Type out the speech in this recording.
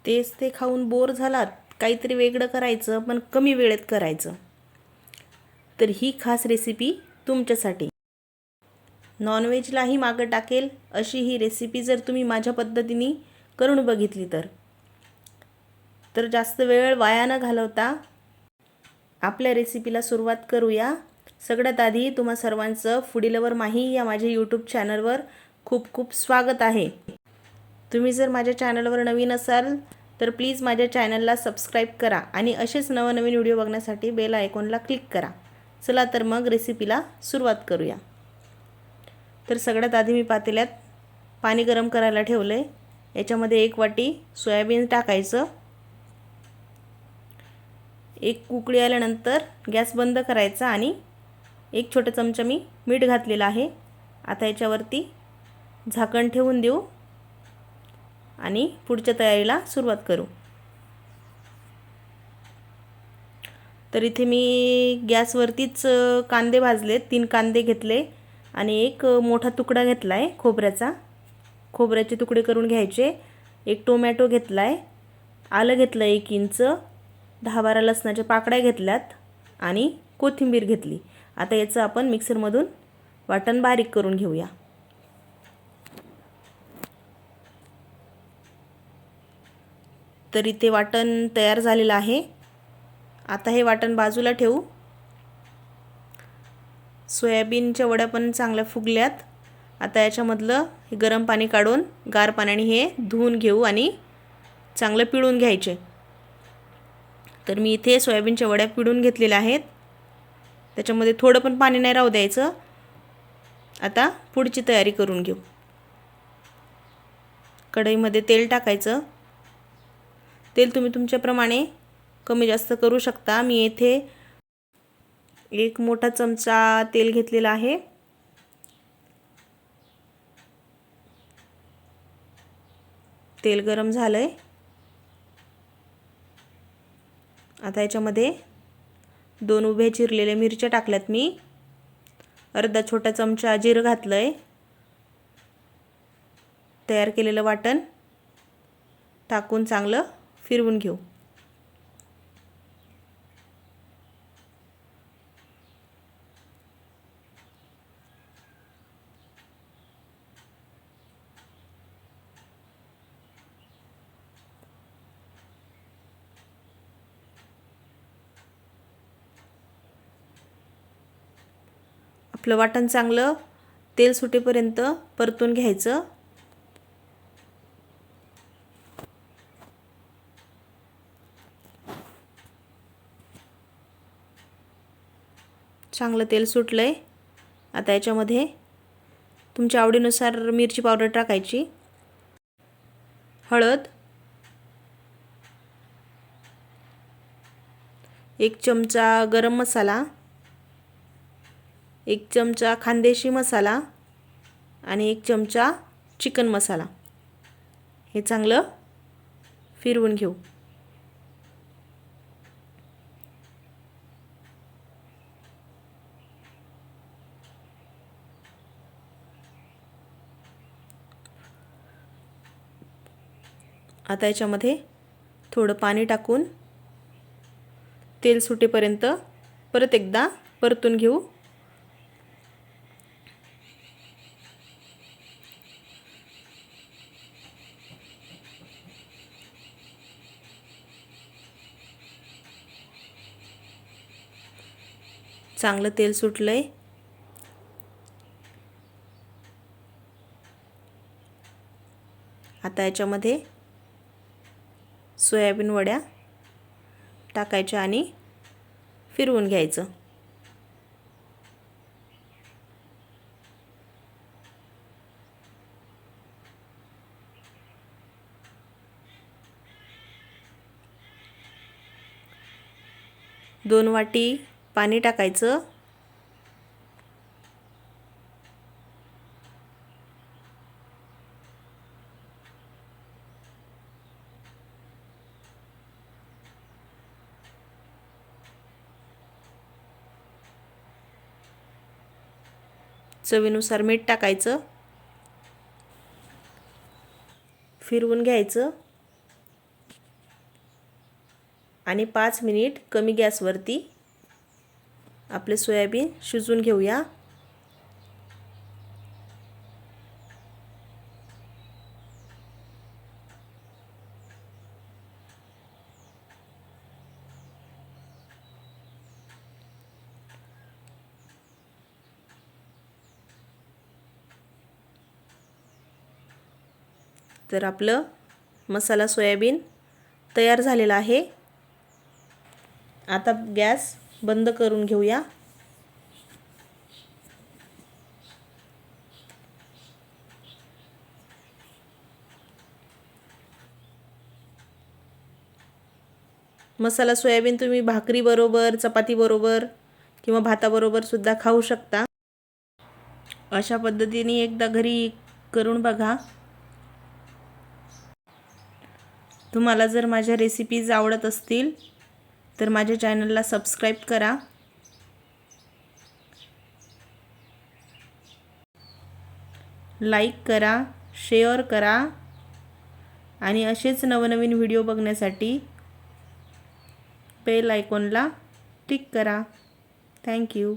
तेच ते खाऊन बोर झालात, काहीतरी वेगळं करायचं पण कमी वेळेत करायचं, तर ही खास रेसिपी तुमच्यासाठी. नॉनव्हेजलाही मागं टाकेल अशी ही रेसिपी जर तुम्ही माझ्या पद्धतीने करून बघितली तर जास्त वेळ वाया न घालवता आपल्या रेसिपीला सुरुवात करूया. सगळ्यात आधी तुम्हा सर्वांचं फूडी लवर माही या माझ्या यूट्यूब चॅनलवर खूप खूप स्वागत आहे. तुम्ही जर माझ्या चॅनलवर नवीन असाल तर प्लीज माझ्या चॅनलला सबस्क्राईब करा आणि असेच नवनवीन व्हिडिओ बघण्यासाठी बेल आयकॉनला क्लिक करा. चला तर मग रेसिपीला सुरुवात करूया. तर सगळ्यात आधी मी पातेल्यात पाणी गरम करायला ठेवलं आहे. याच्यामध्ये 1 वाटी सोयाबीन टाकायचं. एक उकळी आल्यानंतर गॅस बंद करायचा आणि 1 छोटा चमचा मी मीठ घातलेलं आहे. आता याच्यावरती झाकण ठेवून देऊ आणि पुढच्या तयारीला सुरुवात करू. तर इथे मी गॅसवरतीच कांदे भाजलेत. 3 कांदे घेतले आणि एक मोठा तुकडा घेतला आहे खोबऱ्याचा. खोबऱ्याचे तुकडे करून घ्यायचे. एक टोमॅटो घेतला आहे. आलं घेतलं 1 इंच. 10-12 लसणाच्या पाकळ्या घेतल्यात आणि कोथिंबीर घेतली. आता याचं आपण मिक्सरमधून वाटण बारीक करून घेऊया. तर इथे वाटण तयार झालेलं आहे. आता हे वाटण बाजूला ठेवू. सोयाबीनच्या वड्या पण चांगल्या फुगल्यात. आता याच्यामधलं हे गरम पाणी काढून गार पाण्याने हे धुवून घेऊ आणि चांगलं पिळून घ्यायचे. तर मी इथे सोयाबीनच्या वड्या पिळून घेतलेल्या आहेत. त्याच्यामध्ये थोडं पण पाणी नाही राहू द्यायचं. आता पुढची तयारी करून घेऊ. कढईमध्ये तेल टाकायचं. तेल तुम्ही तुमच्याप्रमाणे कमी जास्त करू शकता. मी येथे 1 मोठा चमचा तेल घेतलेला आहे. तेल गरम झालंय. आता याच्यामध्ये 2 उभ्या चिरलेल्या मिरच्या टाकल्यात मी. अर्धा छोटा चमचा जिरं घातलंय. तयार केलेलं वाटण टाकून चांगलं फिरवून घेऊ. आपलं वाटण चांगलं तेल सुटेपर्यंत परतून घ्यायचं. चांगलं तेल सुटलंय. आता याच्यामध्ये तुमच्या आवडीनुसार मिरची पावडर टाकायची. हळद, 1 चमचा गरम मसाला, 1 चमचा खानदेशी मसाला आणि 1 चमचा चिकन मसाला. हे चांगलं फिरवून घेऊ. आता याच्यामध्ये थोडं पाणी टाकून तेल सुटेपर्यंत परत एकदा परतून घेऊ. चांगलं तेल सुटलंय. आता याच्यामध्ये सोयाबीन वड्या टाकायच्या आणि फिरवून घ्यायचं. दोन वाटी पाणी टाकायचं. चवीनुसार मीठ टाकायचं. फिरवून घ्यायचं. आणि 5 मिनिट कमी गॅसवरती आपले सोयाबीन शिजवून घेऊया. तर आपलं मसाला सोयाबीन तयार झालेला आहे. आता गॅस बंद करून घेऊया. मसाला सोयाबीन तुम्ही भाकरीबरोबर, चपातीबरोबर किंवा भाताबरोबर सुद्धा खाऊ शकता. अशा पद्धतीने एकदा घरी करून बघा. तुम्हाला जर माझ्या रेसिपीज आवडत असतील तर माझ्या चॅनलला सबस्क्राईब करा. लाईक करा, शेअर करा आणि असेच नवनवीन व्हिडिओ बघण्यासाठी बेल आयकॉनला क्लिक करा. Thank you.